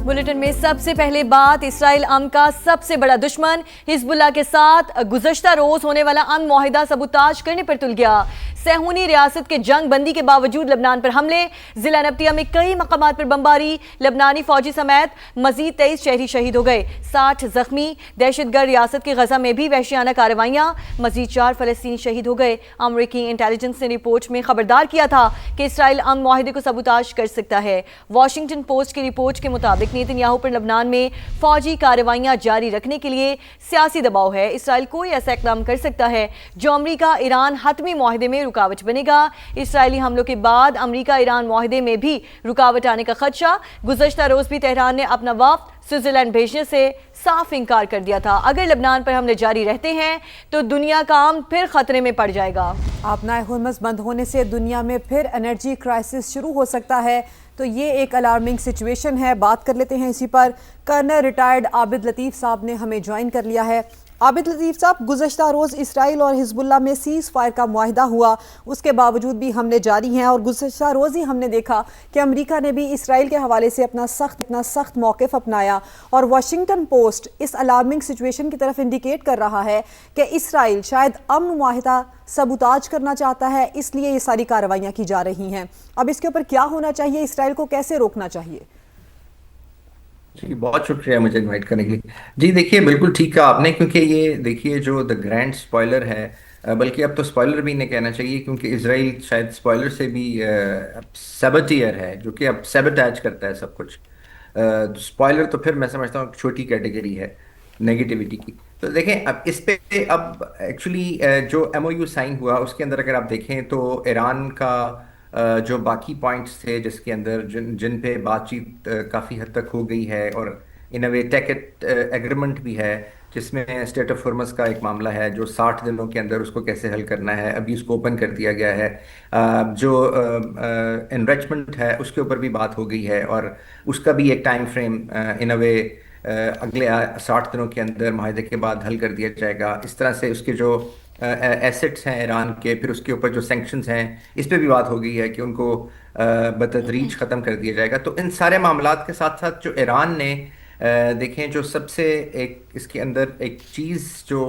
Bulletin में सबसे पहले बात, इसराइल अमन का सबसे बड़ा दुश्मन हिजबुल्लाह के साथ गुज़श्ता रोज होने वाला अमन मुआहिदा सबूताज करने पर तुल गया। सहूनी रियासत के जंग बंदी के बावजूद लबनान पर हमले, जिला नब्तिया में कई मकामात पर बमबारी, लबनानी फौजी समेत मजीद 23 शहरी शहीद हो गए, 60 जख्मी। दहशतगर्द रियासत की गजा में भी वहशियाना कार्रवाइयां, मजीद 4 फलस्तीनी शहीद हो गए। अमरीकी इंटेलिजेंस ने रिपोर्ट में खबरदार किया था कि इसराइल अमन मुआहिदे को सबूताज कर सकता है। वॉशिंगटन पोस्ट की रिपोर्ट के मुताबिक नेतन्याहू पर लबनान में फौजी कार्रवाइयां जारी रखने के लिए सियासी दबाव है। इसराइल कोई ऐसा इकदाम कर सकता है जो अमरीका ईरान हतमी मुआहिदे में रुकावट बनेगा। इसराइली हमलों के बाद अमरीका ईरान मुआहिदे में भी रुकावट आने का खदशा। गुज़श्ता रोज भी तेहरान ने अपना वफ्द स्विट्जरलैंड भेजने से साफ इनकार कर दिया था। अगर लबनान पर हमले जारी रहते हैं तो दुनिया का अमन फिर खतरे में पड़ जाएगा। आपना हुर्मुज़ बंद होने से दुनिया में फिर एनर्जी क्राइसिस शुरू हो सकता है, तो ये एक अलार्मिंग सिचुएशन है। बात कर लेते हैं इसी पर। कर्नल रिटायर्ड आबिद लतीफ़ साहब ने हमें ज्वाइन कर लिया है। आबिद लतीफ़ साहब, गुज़श्ता रोज़ इसराइल और हिजबुल्लाह में सीज़ फायर का मुआहिदा हुआ, उसके बावजूद भी हमले जारी हैं और गुज़श्ता रोज़ ही हमने देखा कि अमेरिका ने भी इसराइल के हवाले से अपना सख्त मौक़िफ़ अपनाया और वाशिंगटन पोस्ट इस अलार्मिंग सिचुएशन की तरफ इंडिकेट कर रहा है कि इसराइल शायद अमन मुआहिदा सबूताज करना चाहता है, इसलिए ये सारी कार्रवाइयाँ की जा रही हैं। अब इसके ऊपर क्या होना चाहिए, इसराइल को कैसे रोकना चाहिए? जी, बहुत शुक्रिया मुझे इनवाइट करने के लिए। जी देखिए, बिल्कुल ठीक कहा आपने, क्योंकि ये देखिए जो द ग्रैंड स्पॉइलर है, बल्कि अब तो स्पॉइलर भी नहीं कहना चाहिए, क्योंकि इसराइल शायद स्पॉइलर से भी सबटियर है, जो कि अब सबटैच करता है सब कुछ। स्पॉइलर तो फिर मैं समझता हूँ छोटी कैटेगरी है नेगेटिविटी की। तो देखें, अब इस पे अब एक्चुअली जो एमओयू साइन हुआ उसके अंदर अगर आप देखें तो ईरान का जो बाकी पॉइंट्स थे जिसके अंदर जिन जिन पे बातचीत काफ़ी हद तक हो गई है, और इन अ वे टेक एग्रीमेंट भी है, जिसमें स्टेट ऑफ हॉर्मस का एक मामला है जो 60 दिनों के अंदर उसको कैसे हल करना है, अभी उसको ओपन कर दिया गया है। जो इनरिचमेंट है उसके ऊपर भी बात हो गई है, और उसका भी एक टाइम फ्रेम इन अ वे अगले 60 दिनों के अंदर माहिदे के बाद हल कर दिया जाएगा। इस तरह से उसके जो एसेट्स हैं ईरान के, फिर उसके ऊपर जो सैंक्शंस हैं, इस पे भी बात हो गई है कि उनको बतदरीज ख़त्म कर दिया जाएगा। तो इन सारे मामलात के साथ साथ जो ईरान ने देखें, जो सबसे एक इसके अंदर एक चीज़ जो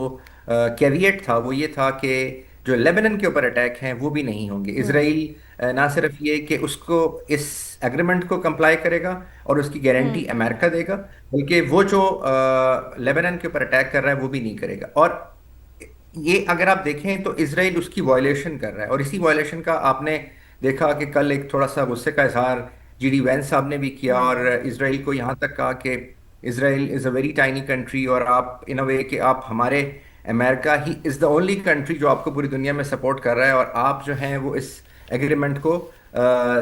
कैविएट था वो ये था कि जो लेबनान के ऊपर अटैक हैं वो भी नहीं होंगे। इसराइल ना सिर्फ ये कि उसको इस एग्रीमेंट को कंप्लाई करेगा और उसकी गारंटी अमेरिका देगा, बल्कि वो जो लेबनान के ऊपर अटैक कर रहा है वो भी नहीं करेगा। और ये अगर आप देखें तो इसराइल उसकी वायलेशन कर रहा है, और इसी वायलेशन का आपने देखा कि कल एक थोड़ा सा गुस्से का इजहार जीडी वैंस साहब ने भी किया, और इसराइल को यहाँ तक कहा कि Israel is a very tiny country, और आप इन अ वे कि आप हमारे America he is the only country जो आपको पूरी दुनिया में सपोर्ट कर रहा है, और आप जो हैं वो इस एग्रीमेंट को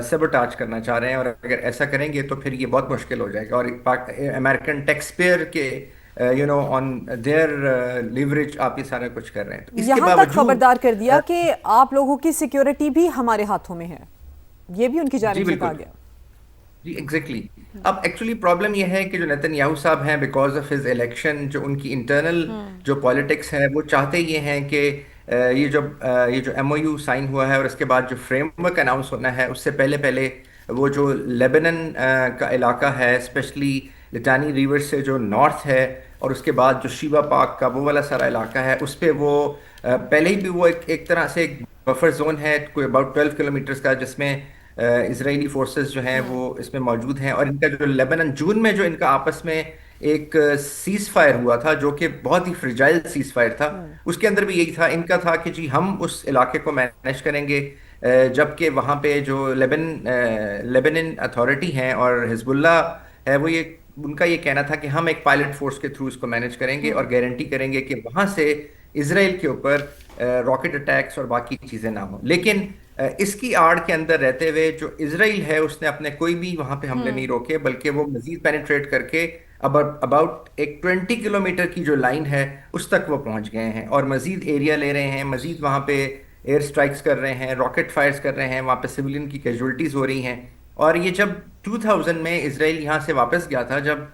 सबटाच करना चाह रहे हैं, और अगर ऐसा करेंगे तो फिर ये बहुत मुश्किल हो जाएगा, और अमेरिकन टैक्स पेयर के ऑन देयर लिवरेज आप ये सारा कुछ कर रहे हैं। तो इसके यहाँ तक बावजूद खबरदार कर दिया कि आप लोगों की सिक्योरिटी भी हमारे हाथों में है, ये भी उनकी जी जानिब से कहा बिल्कुल, गया। जी एग्जैक्टली। अब एक्चुअली प्रॉब्लम यह है कि जो नेतन्याहू साहब हैं, बिकॉज ऑफ हिज इलेक्शन, जो उनकी इंटरनल जो पॉलिटिक्स है, वो चाहते ये हैं कि ये जो एमओयू साइन हुआ है और इसके बाद जो फ्रेमवर्क अनाउंस होना है, उससे पहले पहले वो जो लेबनान का इलाका है, स्पेशली लिटानी रिवर से जो नॉर्थ है, और उसके बाद जो शिवा पार्क का वो वाला सारा इलाका है, उस पे वो पहले ही भी वो एक तरह से एक बफर जोन है कोई अबाउट 12 किलोमीटर्स का, जिसमें इजरायली फोर्सेस जो हैं वो इसमें मौजूद हैं। और इनका जो लेबनान जून में जो इनका आपस में एक सीज फायर हुआ था, जो कि बहुत ही फ्रिजाइल सीज फायर था, उसके अंदर भी यही था, इनका था कि जी हम उस इलाके को मैनेज करेंगे, जबकि वहाँ पे जो लेबनान अथॉरिटी हैं और हिजबुल्लाह है, वो ये उनका ये कहना था कि हम एक पायलट फोर्स के थ्रू इसको मैनेज करेंगे और गारंटी करेंगे कि वहाँ से इसराइल के ऊपर रॉकेट अटैक्स और बाकी चीज़ें ना हो। लेकिन इसकी आड़ के अंदर रहते हुए जो इसराइल है उसने अपने कोई भी वहाँ पे हमले नहीं रोके, बल्कि वो मजीद पेनिट्रेट करके अब अबाउट एक 20 किलोमीटर की जो लाइन है उस तक वो पहुँच गए हैं, और मजीद एरिया ले रहे हैं, मजीद वहाँ पे एयर स्ट्राइक्स कर रहे हैं, रॉकेट फायर्स कर रहे हैं, वहाँ पे सिविलियन की कैजुअलिटीज़ हो रही हैं। और ये जब 2000 में इसराइल यहाँ से वापस गया था, जब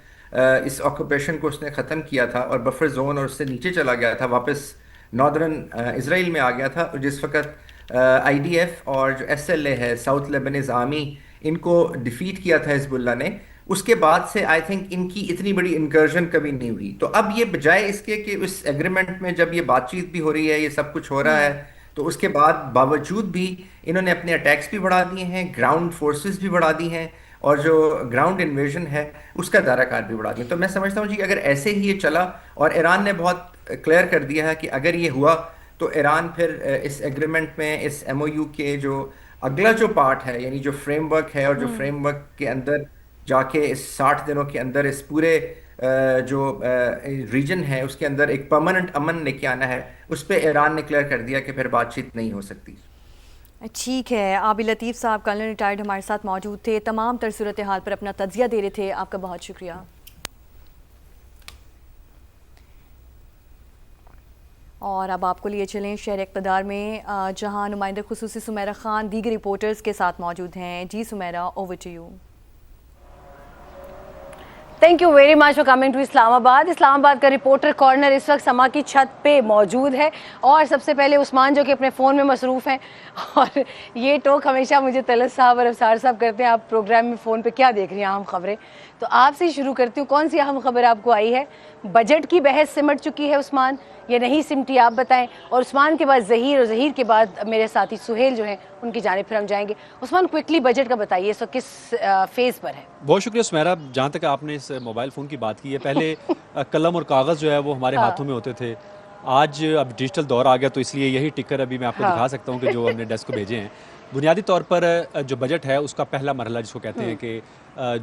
इस ऑक्यूपेशन को उसने ख़त्म किया था और बफर जोन और उससे नीचे चला गया था, वापस नॉर्दर्न इसराइल में आ गया था, जिस वक्त आईडीएफ और जो एसएलए है, साउथ लेबनीज आर्मी, इनको डिफीट किया था हिजबुल्लाह ने, उसके बाद से आई थिंक इनकी इतनी बड़ी इंकर्जन कभी नहीं हुई। तो अब ये बजाय इसके कि उस एग्रीमेंट में जब ये बातचीत भी हो रही है, ये सब कुछ हो रहा है, तो उसके बाद बावजूद भी इन्होंने अपने अटैक्स भी बढ़ा दिए हैं, ग्राउंड फोर्सेस भी बढ़ा दी हैं, और जो ग्राउंड इन्वेजन है उसका दायरा भी बढ़ा दिया। तो मैं समझता हूँ जी अगर ऐसे ही ये चला, और ईरान ने बहुत क्लियर कर दिया है कि अगर ये हुआ तो ईरान फिर इस एग्रीमेंट में, इस एमओयू के जो अगला जो पार्ट है, यानी जो फ्रेमवर्क है, और जो फ्रेमवर्क के अंदर जाके इस 60 दिनों के अंदर इस पूरे जो रीजन है उसके अंदर एक परमानेंट अमन लेके आना है, उस पे ईरान ने क्लियर कर दिया कि फिर बातचीत नहीं हो सकती। ठीक है, आबिद लतीफ़ साहब कर्नल रिटायर्ड हमारे साथ मौजूद थे, तमाम तर सूरत हाल पर अपना तज्जिया दे रहे थे। आपका बहुत शुक्रिया। और अब आपको लिए चलें शहर इक़्तिदार में, जहां नुमाइंदा खुसूसी सुमेरा खान दीगर रिपोर्टर्स के साथ मौजूद हैं। जी Sumera, over to you. Thank you very much for coming to Islamabad. Islamabad का रिपोर्टर कॉर्नर इस वक्त समा की छत पे मौजूद है, और सबसे पहले उस्मान जो कि अपने फ़ोन में मसरूफ़ हैं, और ये टोक हमेशा मुझे तलत साहब और अफसार साहब करते हैं, आप प्रोग्राम में फ़ोन पे क्या देख रही हैं अहम खबरें। तो आपसे ही शुरू करती हूँ, कौन सी अहम खबर आपको आई है? बजट की बहस सिमट चुकी है उस्मान, या नहीं सिमटी, आप बताएं। और उस्मान के बाद ज़हीर, और ज़हीर के बाद मेरे साथी सुहेल जो हैं उनकी जानिब फिर हम जाएंगे। उस्मान, क्विकली बजट का बताइए, इस वक्त किस फेज़ पर है? बहुत शुक्रिया सुमेरा। जहाँ तक आपने इस मोबाइल फ़ोन की बात की है, पहले कलम और कागज़ जो है वो हमारे हाथों में होते थे। आज अब डिजिटल दौर आ गया, तो इसलिए यही टिकर अभी मैं आपको दिखा सकता हूँ कि जो हमने डेस्क को भेजे हैं। बुनियादी तौर पर जो बजट है उसका पहला मरहला जिसको कहते हैं कि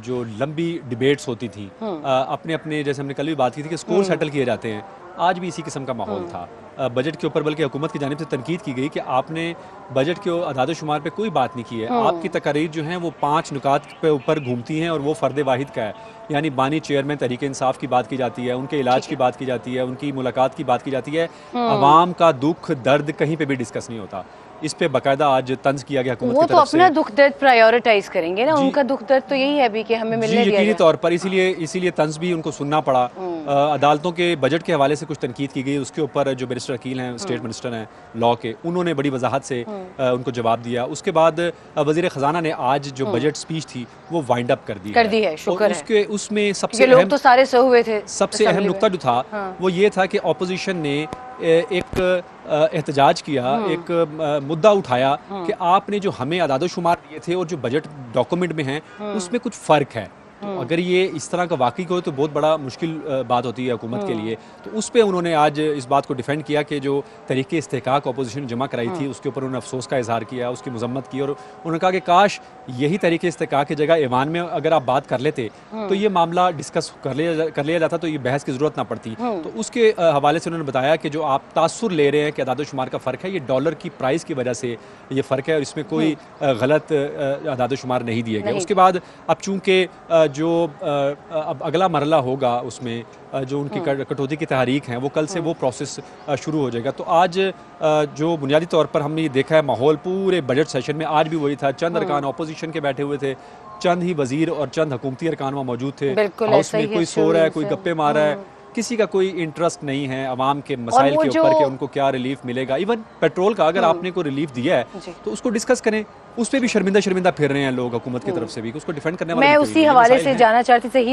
जो लंबी डिबेट्स होती थी, अपने अपने, जैसे हमने कल भी बात की थी कि स्कोर सेटल किए जाते हैं, आज भी इसी किस्म का माहौल था बजट के ऊपर। बल्कि हुकूमत की जानिब से तनकीद की गई कि आपने बजट के आदाद शुमार पे कोई बात नहीं की है। आपकी तकारीर जो हैं वो 5 नुकात पे ऊपर घूमती हैं, और वो फ़र्द वाहिद का है, यानी बानी चेयरमैन तहरीक इंसाफ की बात की जाती है, उनके इलाज की बात की जाती है, उनकी मुलाकात की बात की जाती है। अवाम का दुख दर्द कहीं पे भी डिस्कस नहीं होता। इस पे बाकायदा आज तंज किया गया हुकूमत वो की तो तरफ से। अपना दुख दर्द प्रायोरिटाइज करेंगे ना, उनका दुख दर्द तो यही है भी कि हमें मिलने दिया यकीनी जाए। तौर पर इसीलिए तंज भी उनको सुनना पड़ा। अदालतों के बजट के हवाले से कुछ तनकीद की गई, उसके ऊपर जो बैरिस्टर वकील हैं, स्टेट मिनिस्टर हैं लॉ के, उन्होंने बड़ी वजाहत से उनको जवाब दिया। उसके बाद वजीर ख़जाना ने आज जो बजट स्पीच थी वो वाइंड अप कर दी है, शुक्र है। उसमें सबसे लोग तो सारे सो हुए थे। सबसे अहम नुक्ता जो था वो ये था कि ऑपोजिशन ने एक एहतजाज किया, एक मुद्दा उठाया कि आपने जो हमें अदाद-ओ-शुमार दिए थे और जो बजट डॉक्यूमेंट में हैं उसमें कुछ फ़र्क है। तो अगर ये इस तरह का वाकई हो तो बहुत बड़ा मुश्किल बात होती है हुकूमत के लिए। तो उस पे उन्होंने आज इस बात को डिफेंड किया कि जो तरीके इस्तेहकाक अपोजिशन जमा कराई थी उसके ऊपर उन्होंने अफसोस का इजहार किया, उसकी मजम्मत की, और उन्होंने कहा कि काश यही तरीके इस्तेहकाक की जगह ईवान में अगर आप बात कर लेते तो ये मामला डिस्कस कर लिया जाता, तो ये बहस की ज़रूरत ना पड़ती। तो उसके हवाले से उन्होंने बताया कि जो आप तासुर ले रहे हैं कि अदाद-ओ-शुमार का फ़र्क है, ये डॉलर की प्राइस की वजह से ये फ़र्क है, और इसमें कोई गलत अदाद-ओ-शुमार नहीं दिए गए। उसके बाद अब चूँकि जो अब अगला मरला होगा उसमें जो उनकी कटौती की तहरीक हैं वो कल से वो प्रोसेस शुरू हो जाएगा। तो आज जो बुनियादी तौर पर हमने ये देखा है माहौल पूरे बजट सेशन में आज भी वही था। चंद अरकान अपोजिशन के बैठे हुए थे, चंद ही वजीर और चंद हुकूमती अरकान वहाँ मौजूद थे। हाउस में कोई सो रहा है, कोई गप्पे मार रहा है, किसी का कोई इंटरेस्ट नहीं है अवाम के मसाइल के ऊपर कि उनको क्या रिलीफ मिलेगा। इवन पेट्रोल का अगर आपने कोई रिलीफ दिया है तो उसको डिस्कस करें, उस पर भी शर्मिंदा फिर रहे हैं लोग हुकूमत की तरफ से भी, उसको डिफेंड करने वाले। मैं उसी हवाले से जाना चाहती थी।